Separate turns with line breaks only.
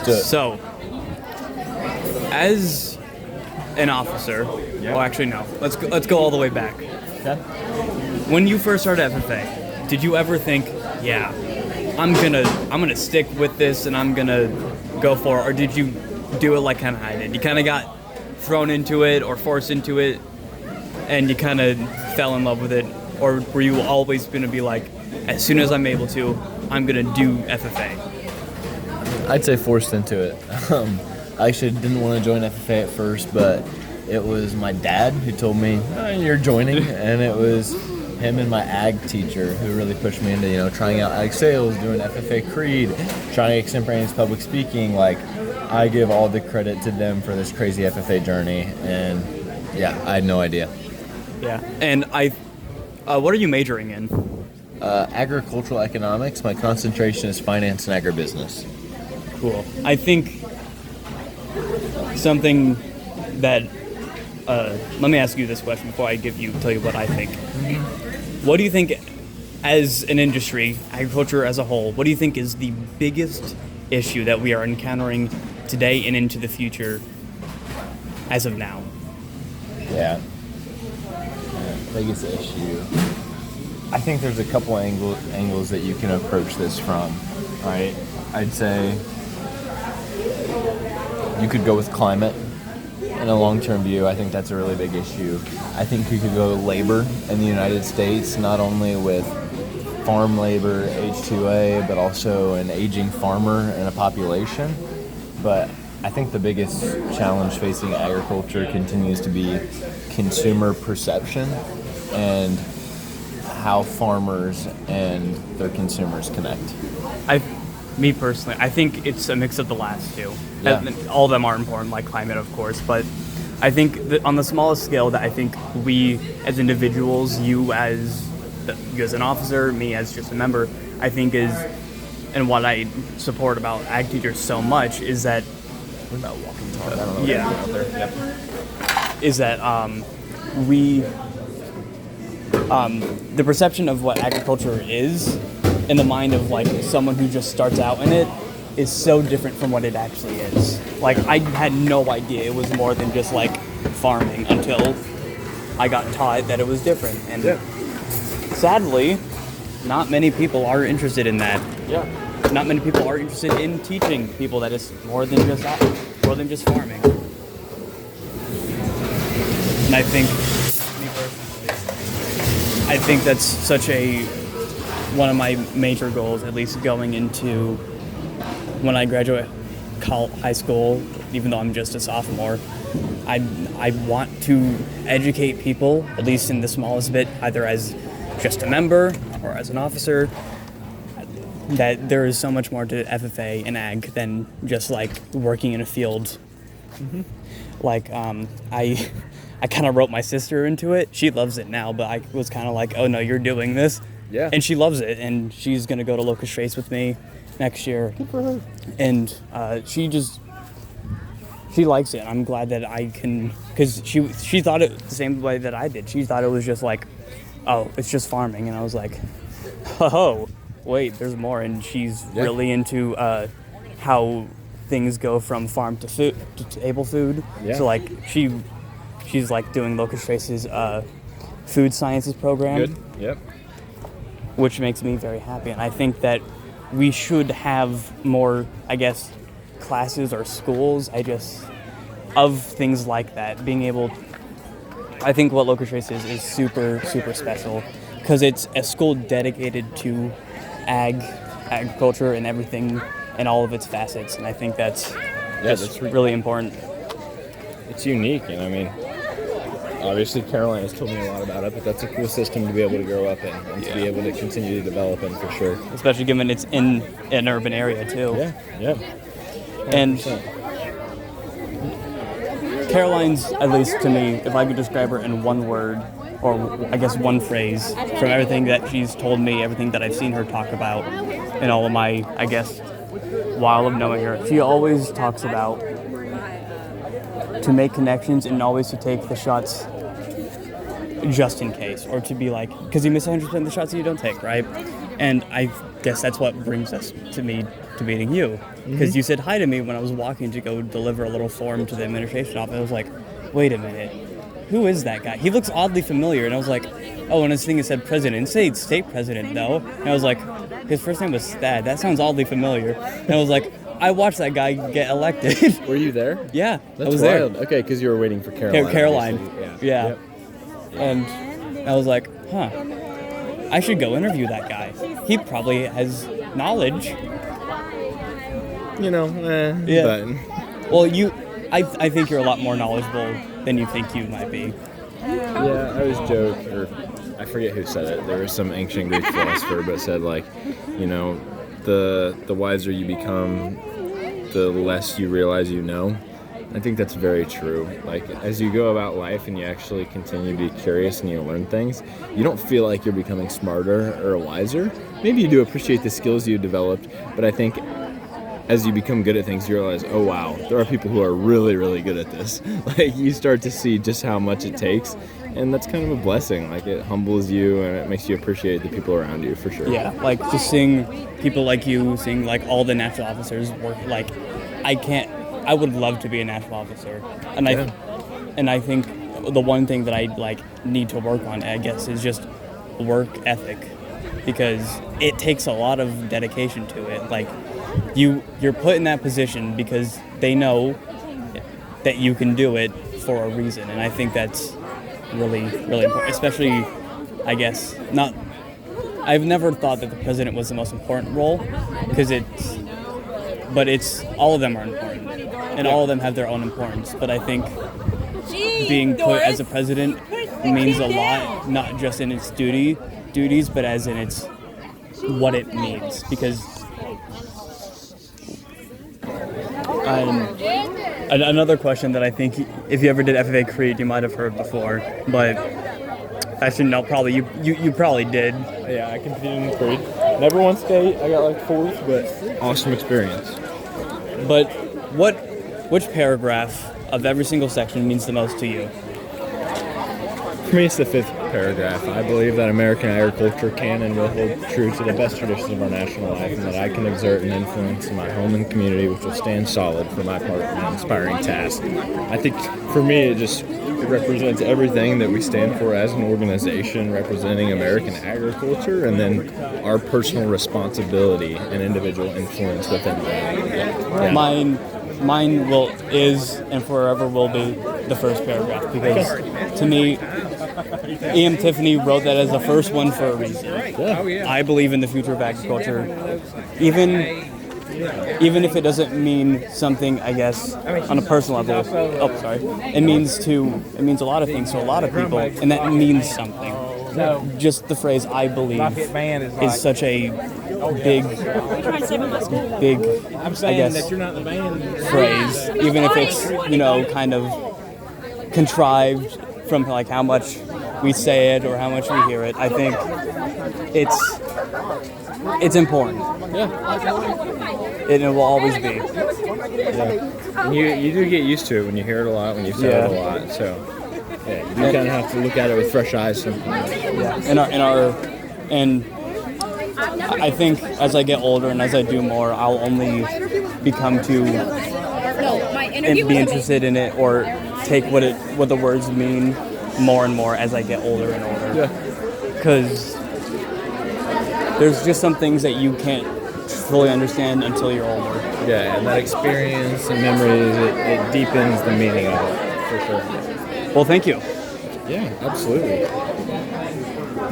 do it.
So, as an officer, well, actually, no. Let's go all the way back.
Okay.
When you first started FFA, did you ever think, yeah, I'm gonna stick with this and I'm gonna go for it, or did you do it like kind of I did? You kind of got thrown into it or forced into it, and you kind of fell in love with it, or were you always gonna be like, as soon as I'm able to, I'm gonna do FFA?
I'd say forced into it. I actually didn't want to join FFA at first, but it was my dad who told me, you're joining, and it was him and my ag teacher who really pushed me into, trying out ag sales, doing FFA Creed, trying extemporaneous public speaking. Like, I give all the credit to them for this crazy FFA journey, and yeah, I had no idea.
Yeah, and what are you majoring in?
Agricultural economics. My concentration is finance and agribusiness.
Cool. I think something that, let me ask you this question before I tell you what I think. What do you think, as an industry, agriculture as a whole, what do you think is the biggest issue that we are encountering today and into the future as of now?
Yeah. Biggest issue. I think there's a couple angles that you can approach this from, right? I'd say you could go with climate. In a long-term view, I think that's a really big issue. I think you could go labor in the United States, not only with farm labor, H2A, but also an aging farmer and a population. But I think the biggest challenge facing agriculture continues to be consumer perception and how farmers and their consumers connect.
Me personally, I think it's a mix of the last two.
Yeah.
All of them are important, like climate, of course, but I think that on the smallest scale that I think we as individuals, you as an officer, me as just a member, I think is, and what I support about ag teachers so much is that,
What about walking talk? I don't know.
Yeah.
Out there. Yep.
Is that the perception of what agriculture is in the mind of like someone who just starts out in it is so different from what it actually is. Like, I had no idea it was more than just like farming until I got taught that it was different. And sadly, not many people are interested in that.
Yeah.
Not many people are interested in teaching people that it's more than just farming. And I think, me personally, I think that's such one of my major goals, at least going into when I graduate high school, even though I'm just a sophomore. I want to educate people, at least in the smallest bit, either as just a member or as an officer, that there is so much more to FFA and ag than just like working in a field. Mm-hmm. Like, I kind of wrote my sister into it. She loves it now, but I was kind of like, oh no, you're doing this.
Yeah.
And she loves it, and she's going to go to Locust Trace with me next year.
Good for her.
And she likes it. I'm glad that I can, because she thought it the same way that I did. She thought it was just like, oh, it's just farming. And I was like, oh, wait, there's more. And she's really into how things go from farm to food, to table food. Yeah. So like she's like doing Locust Trace's food sciences program.
Good. Yep.
Which makes me very happy. And I think that we should have more, I guess, classes or schools, of things like that. Being able, I think what Locust Trace is super, super special, because it's a school dedicated to agriculture and everything and all of its facets. And I think that's really important.
It's unique, and I mean, obviously Caroline has told me a lot about it, but that's a cool system to be able to grow up in and to be able to continue to develop in, for sure.
Especially given it's in an urban area too.
Yeah. 100%.
And Caroline's, at least to me, if I could describe her in one word, or I guess one phrase, from everything that she's told me, everything that I've seen her talk about, in all of my, I guess, while of knowing her, she always talks about to make connections and always to take the shots just in case, or to be like, because you miss 100% of the shots that you don't take, right? And I guess that's what brings us to meeting you, because you said hi to me when I was walking to go deliver a little form to the administration office. I was like, wait a minute, who is that guy? He looks oddly familiar. And I was like, oh, and his thing said president. It said state president though. And I was like, his first name was Thad. That sounds oddly familiar. And I was like, I watched that guy get elected.
Were you there?
Yeah,
That's
I was
wild.
there.
Okay, because you were waiting for Caroline.
Caroline.
Obviously.
Yeah.
Yep.
And I was like, huh, I should go interview that guy. He probably has knowledge.
You know,
Yeah.
but...
Well, I think you're a lot more knowledgeable than you think you might be.
Yeah, I always joke, or I forget who said it. There was some ancient Greek philosopher, but said like, you know, the wiser you become, the less you realize you know. I think that's very true. Like, as you go about life and you actually continue to be curious and you learn things, you don't feel like you're becoming smarter or wiser. Maybe you do appreciate the skills you developed, but I think as you become good at things, you realize, oh wow, there are people who are really, really good at this. Like, you start to see just how much it takes, and that's kind of a blessing. Like, it humbles you and it makes you appreciate the people around you, for sure.
Yeah, like just seeing people like you, seeing like all the national officers work. Like, I would love to be a national officer, and I think the one thing that I like need to work on, I guess, is just work ethic, because it takes a lot of dedication to it. Like, you're put in that position because they know that you can do it for a reason, and I think that's really, really important. Especially, I guess, I've never thought that the president was the most important role, because it's all of them are important, and all of them have their own importance. But I think being put as a president means a lot, not just in its duties, but as in its what it means. Because another question that I think if you ever did FFA Creed, you might have heard before, but actually no, probably you probably did.
Yeah, I competed in Creed. Never won state. I got like fourth, but awesome experience.
But which paragraph of every single section means the most to you?
For me, it's the fifth paragraph. I believe that American agriculture can and will hold true to the best traditions of our national life, and that I can exert an influence in my home and community which will stand solid for my part in an inspiring task. I think for me, it represents everything that we stand for as an organization, representing American agriculture, and then our personal responsibility and individual influence within that. Yeah.
Mine is and forever will be the first paragraph, because to me, E.M. Tiffany wrote that as the first one for a reason.
Yeah.
I believe in the future of agriculture, even if it doesn't mean something, I guess, on a personal level. Oh, sorry. It means a lot of things to a lot of people, and that means something. Just the phrase "I believe" is such a big, I guess, phrase, even if it's, kind of contrived from like how much we say it or how much we hear it. I think it's important.
Yeah.
And it will always be.
Yeah. You do get used to it when you hear it a lot, when you say it a lot. So yeah, you kind of have to look at it with fresh eyes sometimes.
Yeah. And I think as I get older and as I do more, I'll only become to be interested in it or take what the words mean more and more as I get older and older.
Yeah.
Because there's just some things that you can't fully understand until you're older.
Yeah, and that experience and memories, it deepens the meaning of it, for sure.
Well, thank you.
Yeah, absolutely.